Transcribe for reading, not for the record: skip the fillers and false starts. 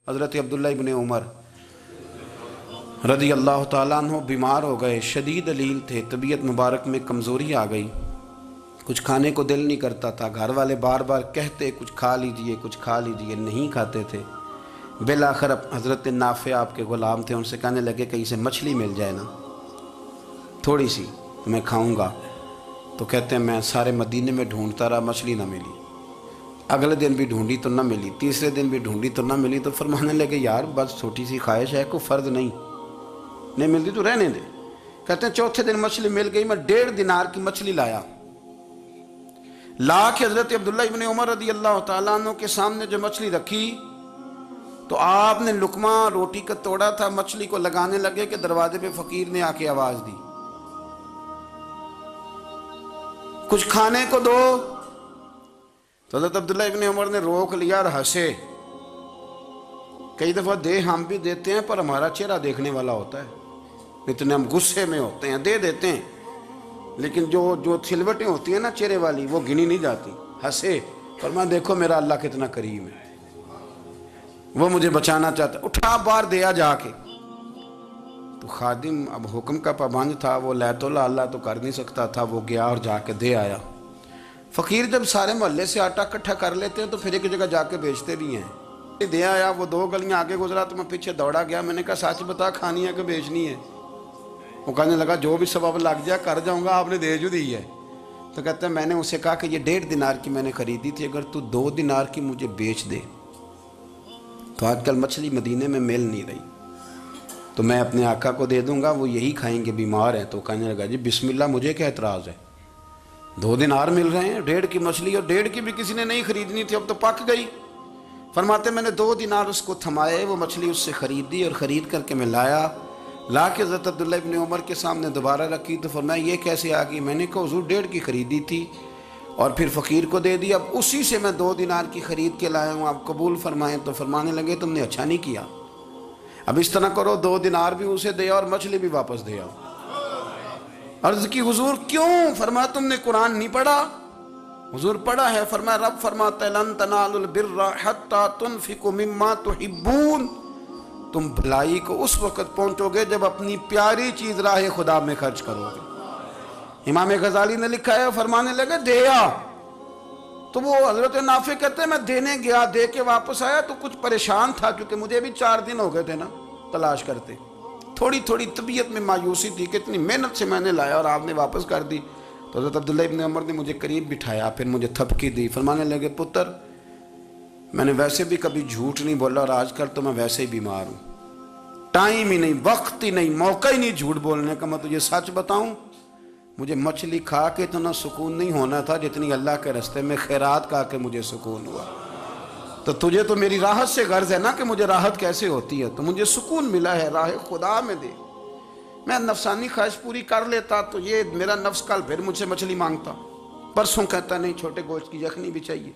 हज़रत अब्दुल्ला इब्ने उमर रज़ी अल्लाह ताला अन्हु बीमार हो गए, शदीद अलील थे, तबीयत मुबारक में कमज़ोरी आ गई, कुछ खाने को दिल नहीं करता था। घर वाले बार बार कहते कुछ खा लीजिए, कुछ खा लीजिए, नहीं खाते थे। बिल आखिर हज़रत नाफ़े आपके ग़ुलाम थे, उनसे कहने लगे कहीं से मछली मिल जाए ना थोड़ी सी तो मैं खाऊंगा। तो कहते हैं मैं सारे मदीने में ढूंढता रहा, मछली ना मिली। अगले दिन भी ढूंढी तो ना मिली, तीसरे दिन भी ढूंढी तो ना मिली। तो फरमाने लगे यार बस छोटी सी ख्वाहिश है, कोई फ़र्ज नहीं मिलती तो रहने दे। कहते हैं चौथे दिन मछली मिल गई, मैं 1.5 दिनार की मछली लाया। ला के हज़रत अब्दुल्ला इब्ने उमर रज़ी अल्लाह ताला अन्हु के सामने जो मछली रखी तो आपने लुकमा रोटी का तोड़ा था, मछली को लगाने लगे कि दरवाजे पे फ़कीर ने आके आवाज़ दी कुछ खाने को दो। तो हज़रत अब्दुल्ला इब्ने उमर ने रोक लिया और हंसे। कई दफ़ा दे हम भी देते हैं पर हमारा चेहरा देखने वाला होता है, इतने हम गुस्से में होते हैं, दे देते हैं, लेकिन जो सिलवटें होती हैं ना चेहरे वाली वो गिनी नहीं जाती। हंसे फरमाया देखो मेरा अल्लाह कितना करीम है, वो मुझे बचाना चाहता, उठा बार दिया जाके। तो खादिम अब हुक्म का पाबंद था, वो लैतुल्ला अल्लाह तो कर नहीं सकता था, वो गया और जाके दे आया। फ़कीर जब सारे मोहल्ले से आटा इकट्ठा कर लेते हैं तो फिर एक जगह जाके बेचते भी हैं। दे आया, वो 2 गलियां आगे गुजरा तो मैं पीछे दौड़ा गया। मैंने कहा सच बता खानी है कि बेचनी है? वो कहने लगा जो भी सबब लग जाए कर जाऊंगा, आपने दे जो दी है। तो कहते हैं मैंने उसे कहा कि ये 1.5 दिनार की मैंने ख़रीदी थी, अगर तू 2 दिनार की मुझे बेच दे तो आजकल मछली मदीने में मिल नहीं रही, तो मैं अपने आका को दे दूंगा, वो यही खाएंगे, बीमार हैं। तो कहने लगा जी बिस्मिल्लाह, मुझे क्या एतराज़ है, 2 दिनार मिल रहे हैं, 1.5 की मछली, और 1.5 की भी किसी ने नहीं खरीदनी थी, अब तो पक गई। फरमाते मैंने 2 दिनार उसको थमाए, वो मछली उससे ख़रीदी और ख़रीद करके मैं लाया। ला के हज़रत अब्दुल्ला इब्ने उमर के सामने दोबारा रखी तो फरमाया ये कैसे आ गई? मैंने कहा हुज़ूर 1.5 की ख़रीदी थी और फिर फ़कीर को दे दी, अब उसी से मैं 2 दिनार की ख़रीद के लाया हूँ, आप कबूल फरमाएँ। तो फरमाने लगे तुमने अच्छा नहीं किया, अब इस तरह करो 2 दिनार भी उसे दे और मछली भी वापस दे आओ। अर्ज़ की हुज़ूर क्यों? फरमाया तुमने कुरान नहीं पढ़ा? हुज़ूर पढ़ा है। फरमाया रब फरमाता है लन तनालुल बिर्रा हत्ता तुनफिकु मिम्मा तुहिब्बून, तुम भलाई को उस वक़्त पहुँचोगे जब अपनी प्यारी चीज़ राह खुदा में खर्च करोगे। इमाम गज़ाली ने लिखा है, फरमाने लगे दे आ। तो वो हज़रत नाफ़े कहते हैं मैं देने गया, दे के वापस आया तो कुछ परेशान था, क्योंकि मुझे भी 4 दिन हो गए थे ना तलाश करते, थोड़ी थोड़ी तबीयत में मायूसी थी कि इतनी मेहनत से मैंने लाया और आपने वापस कर दी। तो हज़रत अब्दुल्ला इब्ने उमर ने मुझे करीब बिठाया, फिर मुझे थपकी दी, फरमाने लगे पुत्र मैंने वैसे भी कभी झूठ नहीं बोला और आजकल तो मैं वैसे ही बीमार हूँ, टाइम ही नहीं, वक्त ही नहीं, मौका ही नहीं झूठ बोलने का। मैं तुझे सच बताऊँ, मुझे मछली खा के इतना सुकून नहीं होना था जितनी अल्लाह के रास्ते में खैरात खा के मुझे सुकून हुआ। तो तुझे तो मेरी राहत से गर्ज है ना कि मुझे राहत कैसे होती है, तो मुझे सुकून मिला है राह खुदा में दे। मैं नफसानी ख्वाहिश पूरी कर लेता तो ये मेरा नफ्स कल फिर मुझसे मछली मांगता, परसों कहता नहीं छोटे गोश्त की यखनी भी चाहिए।